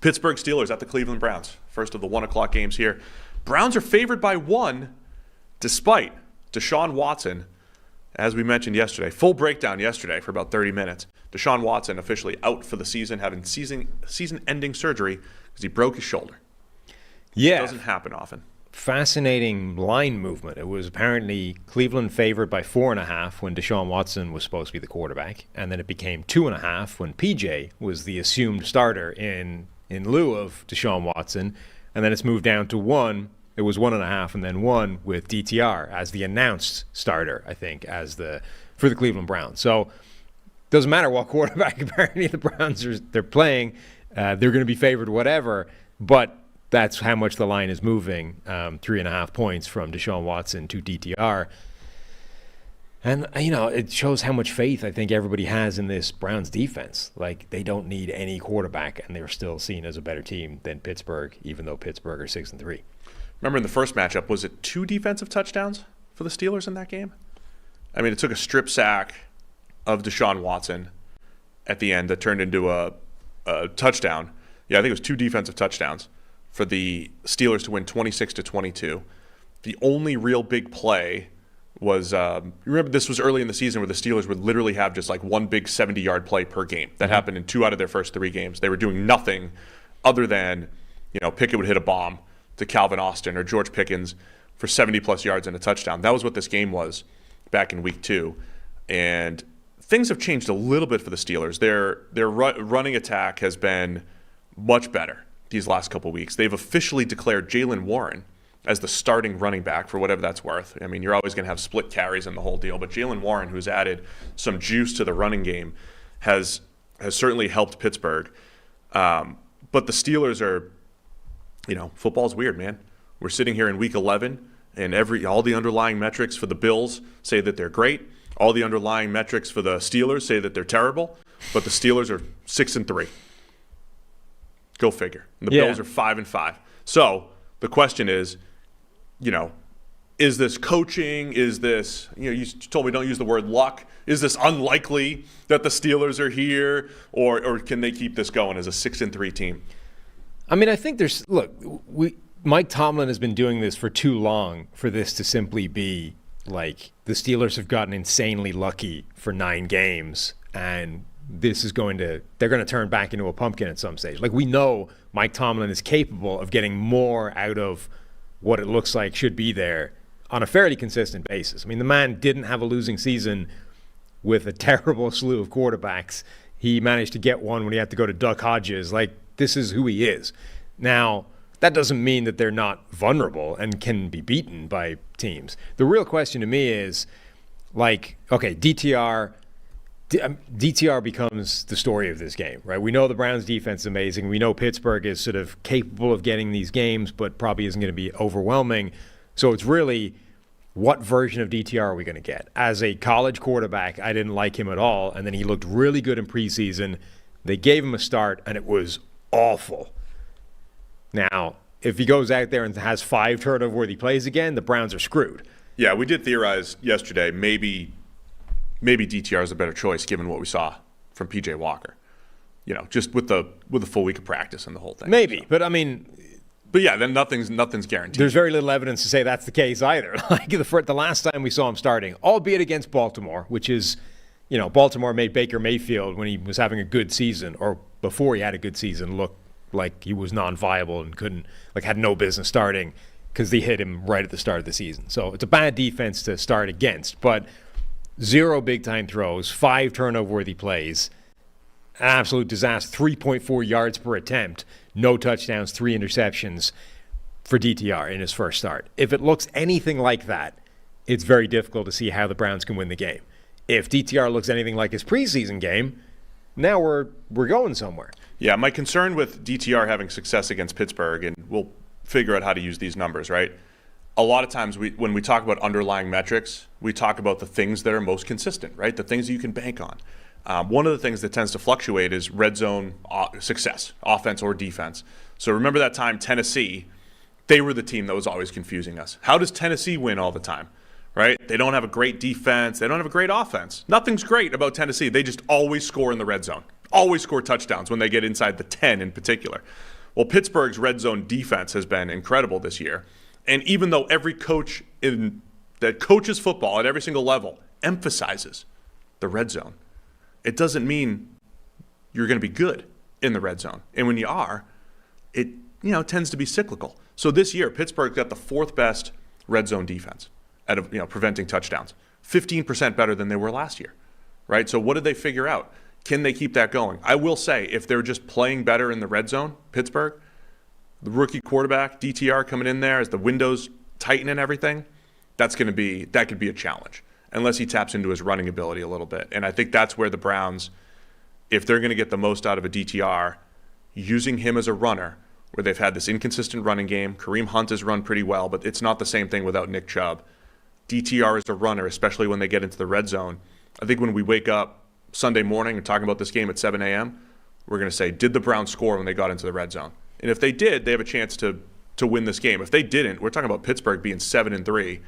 Pittsburgh Steelers at the Cleveland Browns. First of the 1 o'clock games here. Browns are favored by 1 despite Deshaun Watson, as we mentioned yesterday. Full breakdown yesterday for about 30 minutes. Deshaun Watson officially out for the season, having season-ending surgery because he broke his shoulder. Yeah. It doesn't happen often. Fascinating line movement. It was apparently Cleveland favored by 4.5 when Deshaun Watson was supposed to be the quarterback, and then it became 2.5 when PJ was the assumed starter in lieu of Deshaun Watson, and then it's moved down to 1. It was 1.5 and then 1 with DTR as the announced starter, I think, for the Cleveland Browns. So doesn't matter what quarterback apparently the Browns they're playing, they're going to be favored whatever, but that's how much the line is moving, 3.5 points from Deshaun Watson to DTR. And, it shows how much faith I think everybody has in this Browns defense. Like, they don't need any quarterback, and they're still seen as a better team than Pittsburgh, even though Pittsburgh are 6-3. Remember in the first matchup, was it 2 defensive touchdowns for the Steelers in that game? I mean, it took a strip sack of Deshaun Watson at the end that turned into a touchdown. Yeah, I think it was 2 defensive touchdowns for the Steelers to win 26-22. The only real big play was, remember this was early in the season where the Steelers would literally have just like one big 70-yard play per game. That happened in 2 out of their first 3 games. They were doing nothing other than, Pickett would hit a bomb to Calvin Austin or George Pickens for 70-plus yards and a touchdown. That was what this game was back in week 2. And things have changed a little bit for the Steelers. Their running attack has been much better these last couple weeks. They've officially declared Jaylen Warren as the starting running back for whatever that's worth. I mean, you're always going to have split carries in the whole deal, but Jaylen Warren, who's added some juice to the running game, has certainly helped Pittsburgh. But the Steelers are, football's weird, man. We're sitting here in week 11, and all the underlying metrics for the Bills say that they're great. All the underlying metrics for the Steelers say that they're terrible, but the Steelers are 6-3. Go figure. And the Bills are 5-5. So the question is, is this coaching? Is this, you told me don't use the word luck. Is this unlikely that the Steelers are here, or can they keep this going as a 6-3 team? I mean, I think Mike Tomlin has been doing this for too long for this to simply be like the Steelers have gotten insanely lucky for 9 games, and they're going to turn back into a pumpkin at some stage. Like, we know Mike Tomlin is capable of getting more out of what it looks like should be there on a fairly consistent basis. I mean, the man didn't have a losing season with a terrible slew of quarterbacks. He managed to get one when he had to go to Duck Hodges. Like, this is who he is. Now, that doesn't mean that they're not vulnerable and can be beaten by teams. The real question to me is, like, okay, DTR becomes the story of this game, right? We know the Browns' defense is amazing. We know Pittsburgh is sort of capable of getting these games, but probably isn't going to be overwhelming. So it's really, what version of DTR are we going to get? As a college quarterback, I didn't like him at all, and then he looked really good in preseason. They gave him a start, and it was awful. Now, if he goes out there and has 5 turnover-worthy plays again, the Browns are screwed. Yeah, we did theorize yesterday maybe DTR is a better choice given what we saw from PJ Walker. Just with the full week of practice and the whole thing. Maybe, so. But I mean, but yeah, then nothing's guaranteed. There's very little evidence to say that's the case either. Like the last time we saw him starting, albeit against Baltimore, which is, Baltimore made Baker Mayfield when he was having a good season, or before he had a good season, look like he was non-viable and had no business starting because they hit him right at the start of the season. So it's a bad defense to start against, but 0 big-time throws, 5 turnover-worthy plays, an absolute disaster, 3.4 yards per attempt, no touchdowns, 3 interceptions for DTR in his first start. If it looks anything like that, it's very difficult to see how the Browns can win the game. If DTR looks anything like his preseason game, now we're going somewhere. Yeah, my concern with DTR having success against Pittsburgh, and we'll figure out how to use these numbers, right? A lot of times when we talk about underlying metrics, we talk about the things that are most consistent, right? The things that you can bank on. One of the things that tends to fluctuate is red zone success, offense or defense. So remember that time Tennessee, they were the team that was always confusing us. How does Tennessee win all the time, right? They don't have a great defense. They don't have a great offense. Nothing's great about Tennessee. They just always score in the red zone. always score touchdowns when they get inside the 10 in particular. Well, Pittsburgh's red zone defense has been incredible this year. And even though every coach that coaches football at every single level emphasizes the red zone, it doesn't mean you're going to be good in the red zone. And when you are, it tends to be cyclical. So this year, Pittsburgh got the 4th best red zone defense out of preventing touchdowns, 15% better than they were last year, right? So what did they figure out? Can they keep that going? I will say, if they're just playing better in the red zone, Pittsburgh, the rookie quarterback, DTR, coming in there as the windows tighten and everything, that could be a challenge, unless he taps into his running ability a little bit. And I think that's where the Browns, if they're going to get the most out of a DTR, using him as a runner, where they've had this inconsistent running game. Kareem Hunt has run pretty well, but it's not the same thing without Nick Chubb. DTR is a runner, especially when they get into the red zone. I think when we wake up Sunday morning and talking about this game at 7 a.m., we're going to say, did the Browns score when they got into the red zone? And if they did, they have a chance to win this game. If they didn't, we're talking about Pittsburgh being 7-3,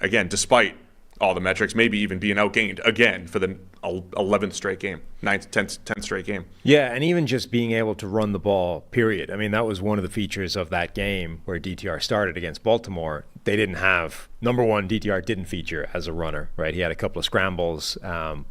again, despite all the metrics, maybe even being outgained again for the 11th straight game, 10th straight game. Yeah, and even just being able to run the ball, period. I mean, that was one of the features of that game where DTR started against Baltimore. They didn't have, number one, DTR didn't feature as a runner, right? He had a couple of scrambles,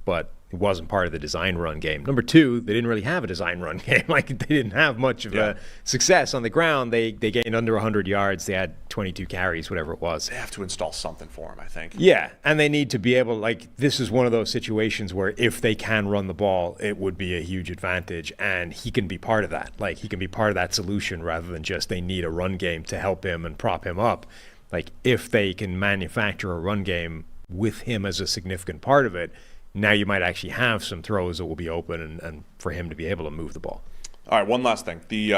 but it wasn't part of the design run game. Number two, they didn't really have a design run game. Like, they didn't have much of a success on the ground. They gained under 100 yards. They had 22 carries, whatever it was. They have to install something for him, I think. Yeah, and they need to be able, like, this is one of those situations where if they can run the ball, it would be a huge advantage, and he can be part of that. Like, he can be part of that solution rather than just they need a run game to help him and prop him up. Like, if they can manufacture a run game with him as a significant part of it, now you might actually have some throws that will be open and for him to be able to move the ball. All right, one last thing. The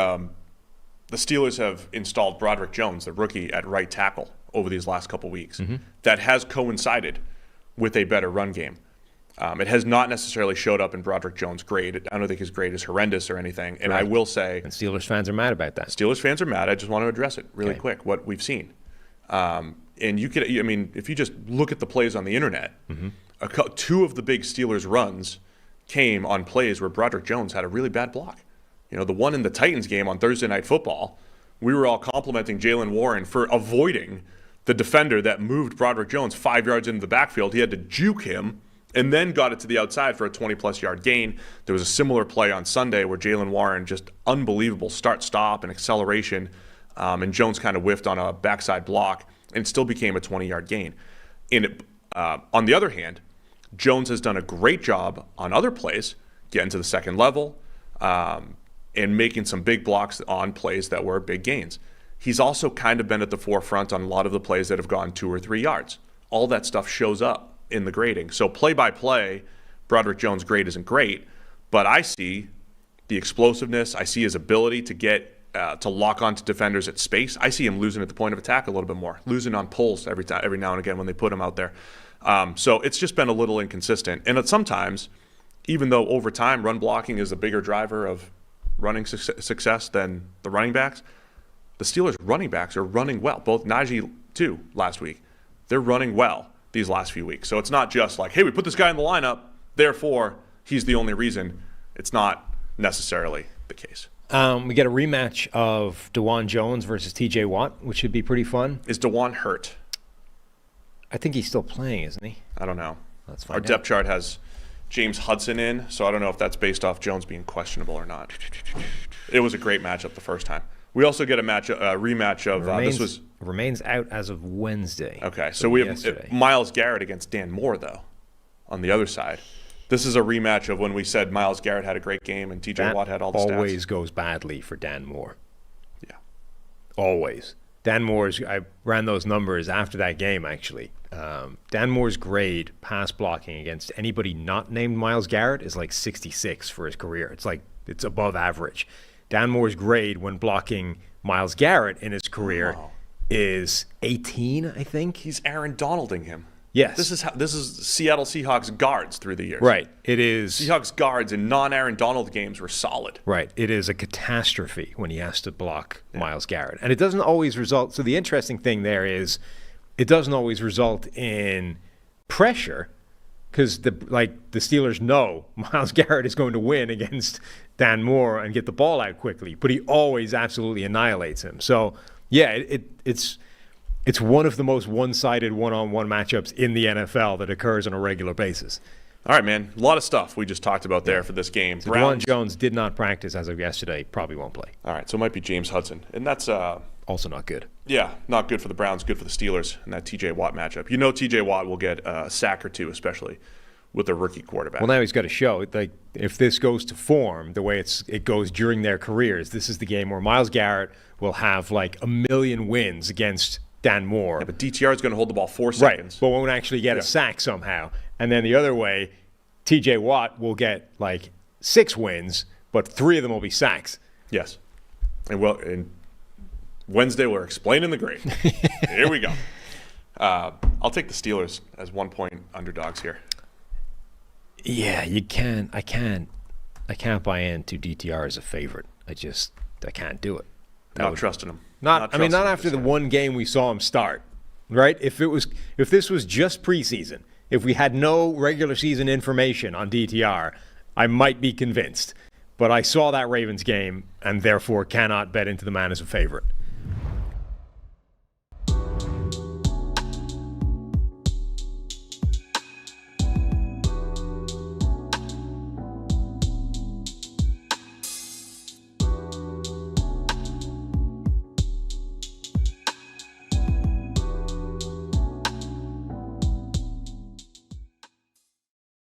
Steelers have installed Broderick Jones, the rookie, at right tackle over these last couple weeks. Mm-hmm. That has coincided with a better run game. It has not necessarily showed up in Broderick Jones' grade. I don't think his grade is horrendous or anything. And right. I will say... And Steelers fans are mad about that. Steelers fans are mad. I just want to address it really quick, what we've seen. And you could, I mean, if you just look at the plays on the internet, mm-hmm. Two of the big Steelers runs came on plays where Broderick Jones had a really bad block. You know, the one in the Titans game on Thursday Night Football, we were all complimenting Jaylen Warren for avoiding the defender that moved Broderick Jones 5 yards into the backfield. He had to juke him and then got it to the outside for a 20-plus yard gain. There was a similar play on Sunday where Jaylen Warren, just unbelievable start-stop and acceleration, and Jones kind of whiffed on a backside block, and it still became a 20-yard gain. On the other hand, Jones has done a great job on other plays, getting to the second level, and making some big blocks on plays that were big gains. He's also kind of been at the forefront on a lot of the plays that have gone 2 or 3 yards. All that stuff shows up in the grading. So play-by-play, Broderick Jones' grade isn't great, but I see the explosiveness. I see his ability to get to lock onto defenders at space. I see him losing at the point of attack a little bit more, losing on pulls every now and again when they put him out there. So it's just been a little inconsistent. And sometimes, even though over time run blocking is a bigger driver of running success than the running backs, the Steelers' running backs are running well. Both Najee, too, last week. They're running well these last few weeks. So it's not just like, hey, we put this guy in the lineup, therefore he's the only reason. It's not necessarily the case. We get a rematch of DeJuan Jones versus TJ Watt, which should be pretty fun. Is DeJuan hurt? I think he's still playing, isn't he? I don't know. Let's find Our out. depth chart has James Hudson in, so I don't know if that's based off Jones being questionable or not. It was a great matchup the first time. We also get a rematch of remains out as of Wednesday. Okay, so we have Myles Garrett against Dan Moore, though, on the other side. This is a rematch of when we said Myles Garrett had a great game and TJ Watt had all the stats. That always goes badly for Dan Moore. Yeah. Always. Dan Moore's, I ran those numbers after that game, actually. Dan Moore's grade pass blocking against anybody not named Myles Garrett is like 66 for his career. It's above average. Dan Moore's grade when blocking Myles Garrett in his career is 18, I think. He's Aaron Donalding him. Yes. This is Seattle Seahawks guards through the years. Right. It is. Seahawks guards in non-Aaron Donald games were solid. Right. It is a catastrophe when he has to block Myles Garrett. And it doesn't always result. So the interesting thing there is it doesn't always result in pressure because the Steelers know Myles Garrett is going to win against Dan Moore and get the ball out quickly, but he always absolutely annihilates him. So yeah, it's one of the most one-sided one-on-one matchups in the NFL that occurs on a regular basis. All right, man. A lot of stuff we just talked about there for this game. So Deion Jones did not practice as of yesterday. Probably won't play. All right, so it might be James Hudson. And that's also not good. Yeah, not good for the Browns, good for the Steelers in that T.J. Watt matchup. You know T.J. Watt will get a sack or two, especially with a rookie quarterback. Well, now he's got to show, like, if this goes to form the way it goes during their careers, this is the game where Myles Garrett will have, like, 1,000,000 wins against Dan Moore. Yeah, but DTR is going to hold the ball 4 seconds. Right, but won't actually get a sack somehow. And then the other way, T.J. Watt will get, like, 6 wins, but 3 of them will be sacks. Yes. And Wednesday we're explaining the grade. Here we go. I'll take the Steelers as 1-point underdogs here. Yeah, you can. I can't buy into DTR as a favorite. I can't do it. Not trusting him. Not after the one game we saw him start, right? If this was just preseason, if we had no regular season information on DTR, I might be convinced. But I saw that Ravens game and therefore cannot bet into the man as a favorite.